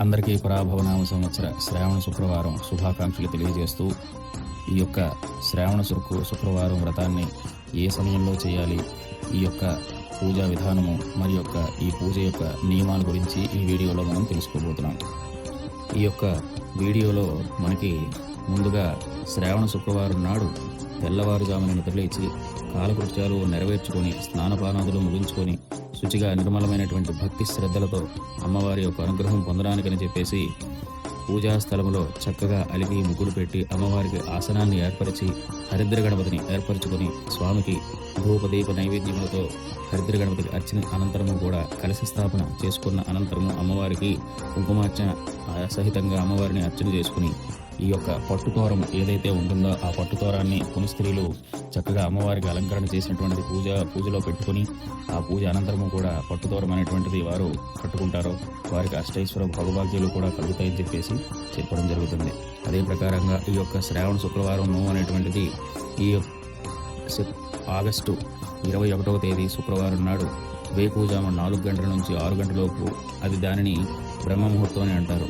అందరికీ పరాభవనామ సంవత్సర శ్రావణ శుక్రవారం శుభాకాంక్షలు తెలియజేస్తూ ఈ యొక్క శ్రావణ శుక్రవారం వ్రతాన్ని ఏ సమయంలో చేయాలి, ఈ యొక్క పూజా విధానము మరి యొక్క ఈ పూజ యొక్క నియమాల గురించి ఈ వీడియోలో మనం తెలుసుకోబోతున్నాం. ఈ యొక్క వీడియోలో మనకి ముందుగా శ్రావణ శుక్రవారం నాడు తెల్లవారుజామున నిద్రలేచి కాలకృత్యాలు నెరవేర్చుకొని స్నానపానాదులు ముగించుకొని శుచిగా నిర్మలమైనటువంటి భక్తి శ్రద్ధలతో అమ్మవారి యొక్క అనుగ్రహం పొందడానికని చెప్పేసి పూజా స్థలంలో చక్కగా అలిగి ముగ్గులు పెట్టి అమ్మవారికి ఆసనాన్ని ఏర్పరిచి హరిద్ర గణపతిని ఏర్పరచుకొని స్వామికి ధూపదీప నైవేద్యములతో హరిద్ర గణపతికి అర్చన అనంతరము కూడా కలశ స్థాపన చేసుకున్న అనంతరము అమ్మవారికి కుంకుమార్చన సహితంగా అమ్మవారిని అర్చన చేసుకుని ఈ యొక్క పట్టుతోరం ఏదైతే ఉంటుందో ఆ పట్టుతోరాన్ని పునఃస్త్రీలు చక్కగా అమ్మవారికి అలంకరణ చేసినటువంటి పూజలో పెట్టుకుని ఆ పూజ అనంతరము కూడా పట్టుతోరం అనేటువంటిది వారు కట్టుకుంటారో వారికి అష్టైశ్వర భోగభాగ్యాలు కూడా కలుగుతాయని చెప్పేసి చెప్పడం జరుగుతుంది. అదే ప్రకారంగా ఈ యొక్క శ్రావణ శుక్రవారం నోము అనేటువంటిది ఈ ఆగస్టు 21వ తేదీ శుక్రవారం నాడు వేకువజాము 4 గంటల నుంచి 6 గంటలలోపు అది దానిని బ్రహ్మముహూర్తం అని అంటారు.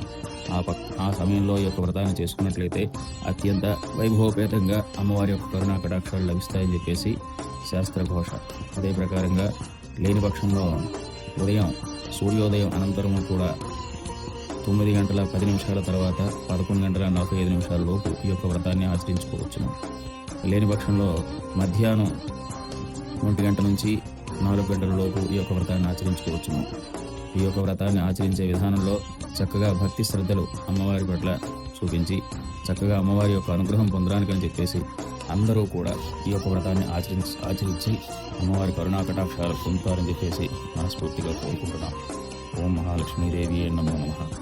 ఆ సమయంలో ఈ యొక్క వ్రతాన్ని చేసుకున్నట్లయితే అత్యంత వైభవపేతంగా అమ్మవారి యొక్క కరుణా కటాక్షాలు లభిస్తాయని చెప్పేసి శాస్త్రఘోష. అదే ప్రకారంగా లేని పక్షంలో ఉదయం సూర్యోదయం అనంతరము కూడా 9 గంటల 10 నిమిషాల తర్వాత 11 గంటల 45 నిమిషాల లోపు ఈ యొక్క వ్రతాన్ని ఆచరించుకోవచ్చును. లేని పక్షంలో మధ్యాహ్నం 1 గంట నుంచి 4 గంటల లోపు ఈ యొక్క వ్రతాన్ని ఆచరించుకోవచ్చును. ఈ యొక్క వ్రతాన్ని ఆచరించే విధానంలో చక్కగా భక్తి శ్రద్ధలు అమ్మవారి పట్ల చూపించి చక్కగా అమ్మవారి యొక్క అనుగ్రహం పొందడానికని చెప్పేసి అందరూ కూడా ఈ యొక్క వ్రతాన్ని ఆచరించి అమ్మవారి కరుణా కటాక్షాలు పొందుతారని చెప్పేసి మనస్ఫూర్తిగా కోరుకుంటున్నాం. ఓం మహాలక్ష్మీదేవి నమో నమః.